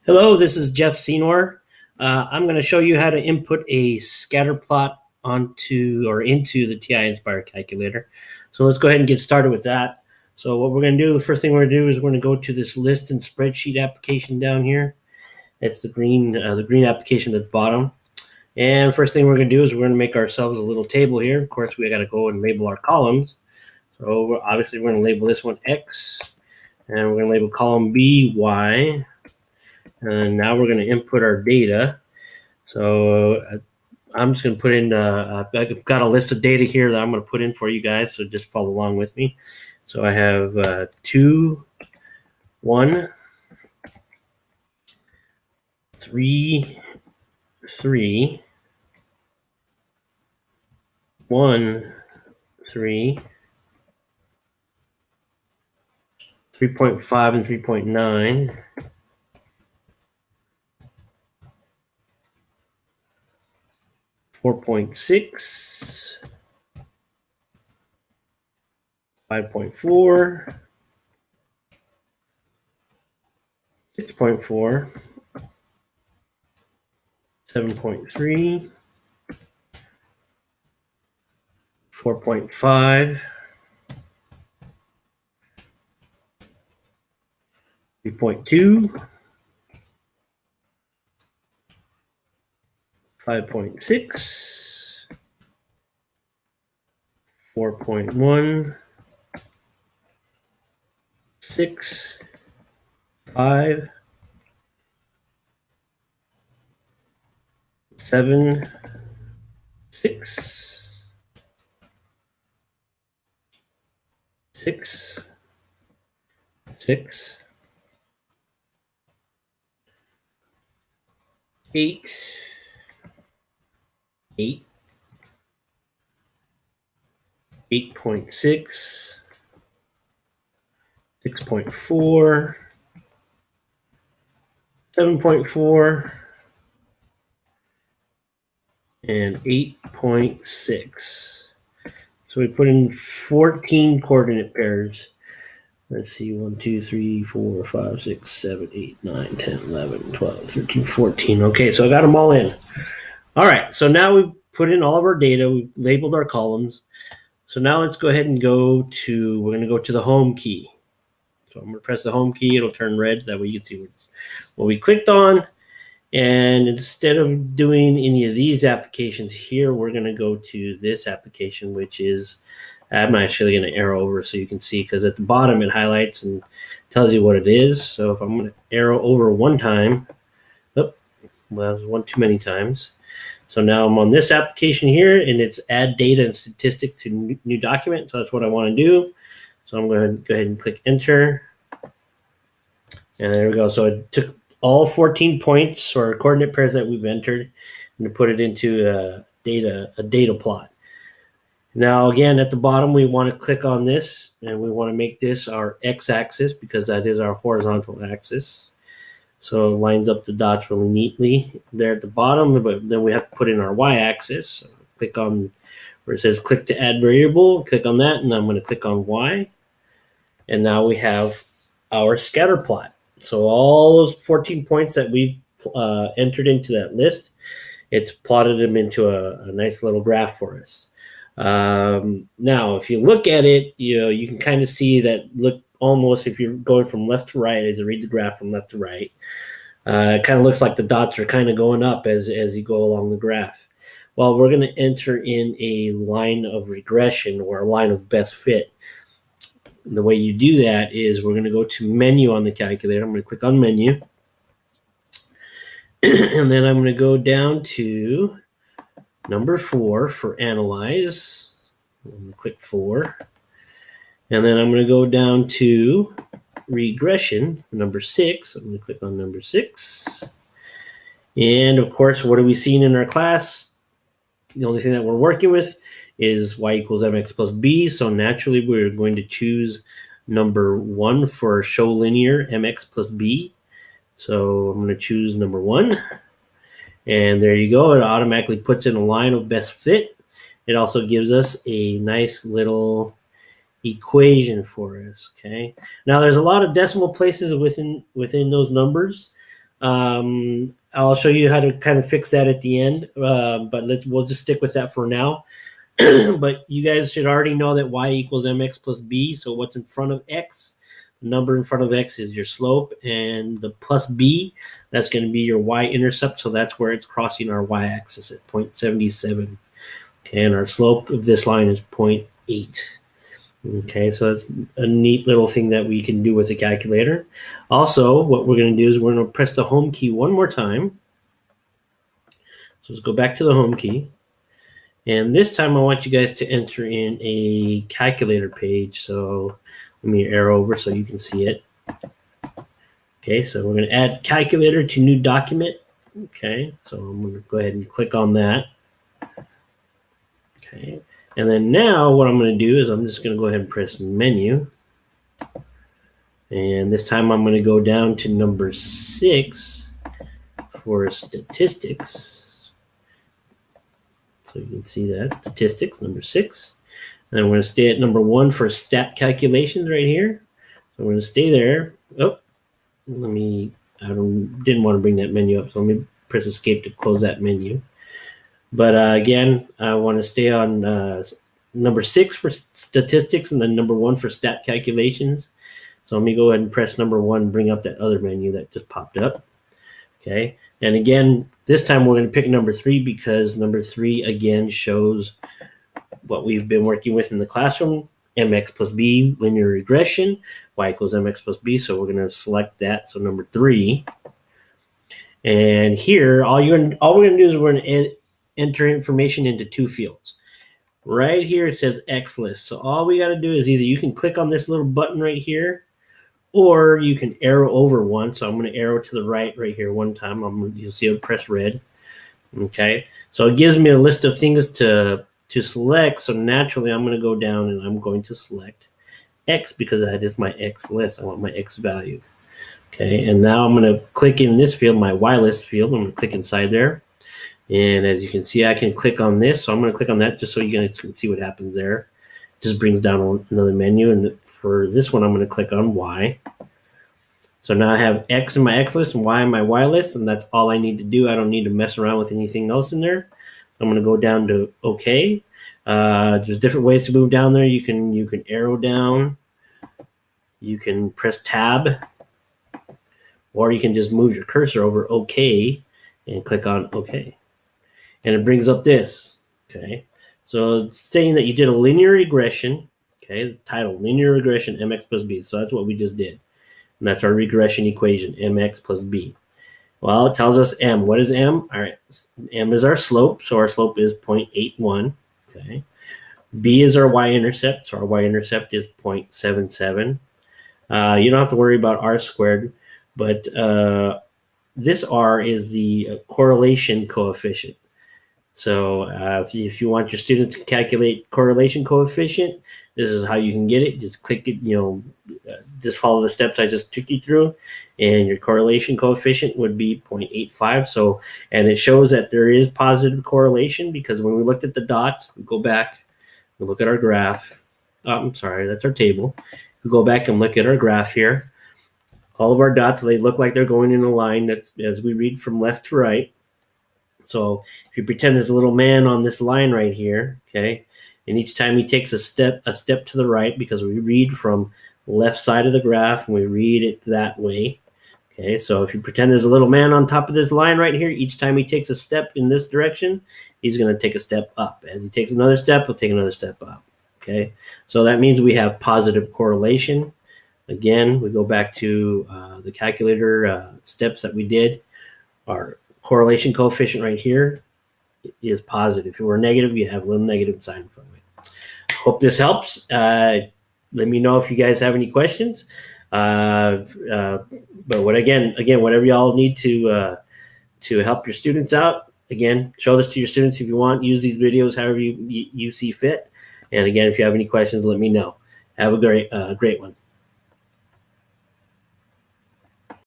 Hello, this is Jeff Senor. I'm going to show you how to input a scatter plot into the TI Inspire calculator. So let's go ahead and get started with that. So what we're going to do, first thing we're going to do is we're going to go to this list and spreadsheet application down here. It's the green application at the bottom. And first thing we're going to do is we're going to make ourselves a little table here. Of course, we got to go and label our columns. So obviously we're going to label this one X, and we're going to label column B Y. And now we're going to input our data. So I'm just going to put in, I've got a list of data here that I'm going to put in for you guys, so just follow along with me. So I have 2, 1, 3, 3, 1, 3, 3.5 and 3.9. 4.6, 5.4, 6.4, 7.3, 4.5, 3.2, 5.6, 4.1, 6, 5, 7, 6, 6, 6, 8, 8, 8.6, 6.4, 7.4, and 8.6. So we put in 14 coordinate pairs. Let's see, 1, 2, 3, 4, 5, 6, 7, 8, 9, 10, 11, 12, 13, 14. Okay, so I got them all in. All right, so now we've put in all of our data. We've labeled our columns. So now let's go ahead and we're going to go to the home key. So I'm going to press the home key. It'll turn red. That way you can see what we clicked on. And instead of doing any of these applications here, we're going to go to this application, which is, I'm actually going to arrow over so you can see, because at the bottom it highlights and tells you what it is. So if I'm going to arrow over one time, well, that was one too many times. So now I'm on this application here, and it's add data and statistics to new document. So that's what I want to do. So I'm going to go ahead and click enter. And there we go. So I took all 14 points or coordinate pairs that we've entered and put it into a data plot. Now, again, at the bottom, we want to click on this, and we want to make this our x-axis because that is our horizontal axis. So it lines up the dots really neatly there at the bottom, but then we have to put in our y-axis. So click on where it says click to add variable, click on that, and I'm going to click on y. And now we have our scatter plot. So all those 14 points that we entered into that list, it's plotted them into a nice little graph for us. Now, if you look at it, you can kind of see that almost if you're going from left to right, as you read the graph from left to right, it kind of looks like the dots are kind of going up as you go along the graph. Well, we're going to enter in a line of regression or a line of best fit. The way you do that is we're going to go to menu on the calculator. I'm going to click on menu. And then I'm going to go down to number 4 for analyze. I'm going to click 4. And then I'm going to go down to regression, number 6. I'm going to click on number 6. And of course, what are we seeing in our class? The only thing that we're working with is y equals mx plus b. So naturally, we're going to choose number 1 for show linear mx plus b. So I'm going to choose number 1. And there you go. It automatically puts in a line of best fit. It also gives us a nice little equation for us. Okay. Now there's a lot of decimal places within those numbers. I'll show you how to kind of fix that at the end, but we'll just stick with that for now. But you guys should already know that y equals mx plus b. So what's in front of x? The number in front of x is your slope, and the plus b, that's going to be your y-intercept. So that's where it's crossing our y-axis at 0.77. Okay, and our slope of this line is 0.8. Okay, so that's a neat little thing that we can do with the calculator. Also, what we're going to do is we're going to press the home key one more time. So let's go back to the home key. And this time I want you guys to enter in a calculator page. So let me arrow over so you can see it. Okay, so we're going to add calculator to new document. Okay, so I'm going to go ahead and click on that. Okay, and then now what I'm going to do is I'm just going to go ahead and press menu. And this time I'm going to go down to number 6 for statistics. So you can see that, statistics, number 6. And I'm going to stay at number 1 for stat calculations right here. So I'm going to stay there. Oh, I didn't want to bring that menu up, so let me press escape to close that menu. But again, I want to stay on number 6 for statistics and then number 1 for stat calculations. So let me go ahead and press number 1, bring up that other menu that just popped up. Okay, and again, this time we're going to pick number 3 because number 3 again shows what we've been working with in the classroom, mx plus b, linear regression, y equals mx plus b. So we're going to select that. So number 3. And here, all we're going to do is we're going to enter information into 2 fields. Right here it says X list. So all we got to do is either you can click on this little button right here, or you can arrow over one. So I'm going to arrow to the right here one time. You'll see it press red. Okay, so it gives me a list of things to select. So naturally, I'm going to go down and I'm going to select X because that is my X list. I want my X value. Okay, and now I'm going to click in this field, my Y list field. I'm going to click inside there. And as you can see, I can click on this. So I'm going to click on that just so you guys can see what happens there. It just brings down another menu. And for this one, I'm going to click on Y. So now I have X in my X list and Y in my Y list. And that's all I need to do. I don't need to mess around with anything else in there. I'm going to go down to OK. There's different ways to move down there. You can arrow down. You can press Tab. Or you can just move your cursor over OK and click on OK. And it brings up this, okay? So it's saying that you did a linear regression, okay? The title, linear regression, mx plus b. So that's what we just did. And that's our regression equation, mx plus b. Well, it tells us m. What is m? All right, m is our slope. So our slope is 0.81, okay? B is our y-intercept. So our y-intercept is 0.77. You don't have to worry about r squared, but this r is the correlation coefficient. So if you want your students to calculate correlation coefficient, this is how you can get it. Just click it, just follow the steps I just took you through, and your correlation coefficient would be 0.85. So, and it shows that there is positive correlation because when we looked at the dots, we go back, we look at our graph. Oh, I'm sorry, that's our table. We go back and look at our graph here. All of our dots, they look like they're going in a line that's as we read from left to right. So if you pretend there's a little man on this line right here, okay, and each time he takes a step to the right, because we read from left side of the graph and we read it that way, okay, so if you pretend there's a little man on top of this line right here, each time he takes a step in this direction, he's going to take a step up. As he takes another step, he'll take another step up, okay, so that means we have positive correlation. Again, we go back to the calculator steps that we did. Our correlation coefficient right here is positive. If it were negative, you have a little negative sign in front of it. Hope this helps. Let me know if you guys have any questions. But whatever y'all need to help your students out, again, show this to your students if you want. Use these videos however you see fit. And again, if you have any questions, let me know. Have a great one.